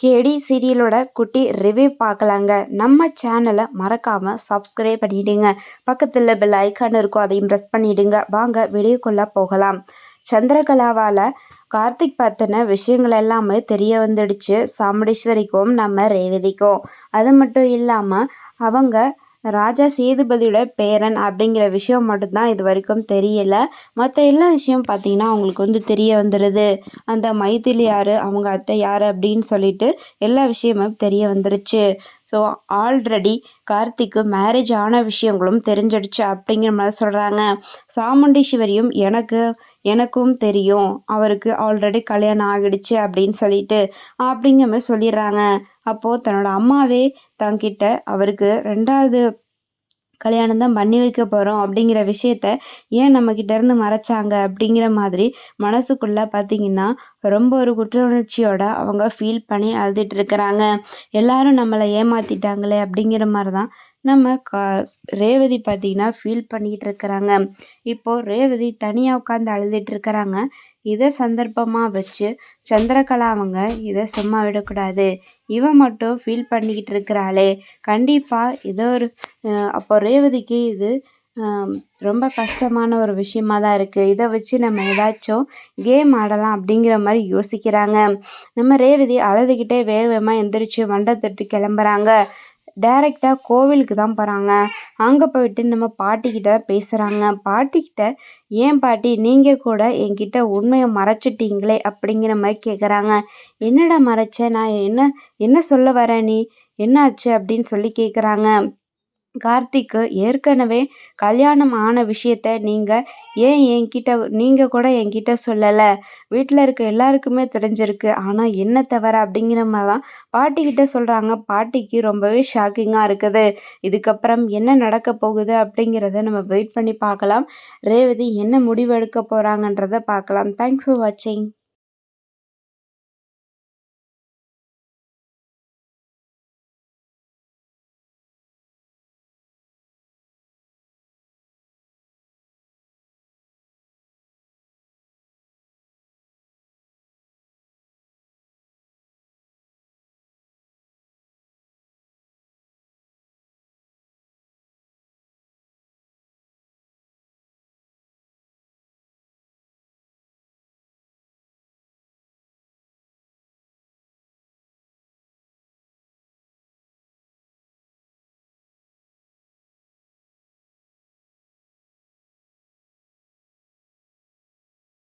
கேடி சீரியலோட குட்டி ரிவ்யூ பார்க்கலாங்க. நம்ம சேனலை மறக்காம சப்ஸ்கிரைப் பண்ணிடுங்க. பக்கத்தில் பெல் ஐக்கான் இருக்கும், அதையும் ப்ரெஸ் பண்ணிடுங்க. வாங்க வீடியோக்குள்ள போகலாம். சந்திரகலாவால் கார்த்திக் பற்றின விஷயங்கள் எல்லாமே தெரிய வந்துடுச்சு சாமுண்டீஸ்வரிக்கும் நம்ம ரேவதிக்கும். அது மட்டும் இல்லாமல் அவங்க ராஜா சேதுபதியோட பேரன் அப்படிங்கிற விஷயம் மட்டும்தான் இது வரைக்கும் தெரியல. மற்ற எல்லா விஷயம் பார்த்தீங்கன்னா அவங்களுக்கு தெரிய வந்துடுது. அந்த மைதிலி யார், அவங்க அத்தை யார் அப்படின்னு சொல்லிட்டு எல்லா விஷயமும் தெரிய வந்துருச்சு. ஸோ ஆல்ரெடி கார்த்திக்கு மேரேஜ் ஆன விஷயங்களும் தெரிஞ்சிடுச்சு அப்படிங்கிற மாதிரி சொல்கிறாங்க. சாமுண்டீஸ்வரியும் எனக்கும் தெரியும், அவருக்கு ஆல்ரெடி கல்யாணம் ஆகிடுச்சு அப்படின்னு சொல்லிட்டு அப்படிங்கிற மாதிரி சொல்லிடுறாங்க. அப்போது தன்னோட அம்மாவே தங்கிட்ட அவருக்கு 2வது கல்யாணம் தான் பண்ணி வைக்க போகிறோம் அப்படிங்கிற விஷயத்த ஏன் நம்மக்கிட்ட இருந்து மறைச்சாங்க அப்படிங்கிற மாதிரி மனசுக்குள்ளே பார்த்திங்கன்னா ரொம்ப ஒரு குற்ற உணர்ச்சியோட அவங்க ஃபீல் பண்ணி அழுதுட்டு இருக்கிறாங்க. எல்லாரும் நம்மளை ஏமாற்றிட்டாங்களே அப்படிங்கிற மாதிரி தான் நம்ம ரேவதி பார்த்திங்கன்னா ஃபீல் பண்ணிக்கிட்டு இருக்கிறாங்க. இப்போது ரேவதி தனியாக உட்காந்து அழுதுட்டு இருக்கிறாங்க. இதை சந்தர்ப்பமாக வச்சு சந்திரகலா அவங்க இதை சும்மா விடக்கூடாது, இவன் மட்டும் ஃபீல் பண்ணிக்கிட்டு இருக்கிறாளே, கண்டிப்பாக ஏதோ ஒரு அப்போ ரேவதிக்கு இது ரொம்ப கஷ்டமான ஒரு விஷயமா தான் இருக்குது. இதை வச்சு நம்ம ஏதாச்சும் கேம் ஆடலாம் அப்படிங்கிற மாதிரி யோசிக்கிறாங்க. நம்ம ரேவதி அழுதுகிட்டே வேகமாக எந்திரிச்சு மண்டபத்துட்டு கிளம்புறாங்க. டைரெக்டாக கோவிலுக்கு தான் போகிறாங்க. அங்கே போயிட்டு நம்ம பாட்டிக்கிட்ட பேசுகிறாங்க. பாட்டிக்கிட்ட ஏன் பாட்டி நீங்கள் கூட என்கிட்ட உண்மையை மறைச்சிட்டீங்களே அப்படிங்கிற மாதிரி கேட்குறாங்க. என்னடா மறைச்சேன், நான் என்ன சொல்ல வரேன், நீ என்னாச்சு அப்படின்னு சொல்லி கேட்குறாங்க. கார்த்திக்கு ஏற்கனவே கல்யாணம் ஆன விஷயத்த நீங்கள் கூட என்கிட்ட சொல்லலை. வீட்டில் இருக்க எல்லாருக்குமே தெரிஞ்சிருக்கு, ஆனால் என்ன தவிர அப்படிங்கிற மாதிரி தான் பாட்டிக்கிட்ட சொல்கிறாங்க. பாட்டிக்கு ரொம்பவே ஷாக்கிங்காக இருக்குது. இதுக்கப்புறம் என்ன நடக்க போகுது அப்படிங்கிறத நம்ம வெயிட் பண்ணி பார்க்கலாம். ரேவதி என்ன முடிவு எடுக்க போகிறாங்கன்றதை பார்க்கலாம். தேங்க்ஸ் ஃபார் வாட்சிங்.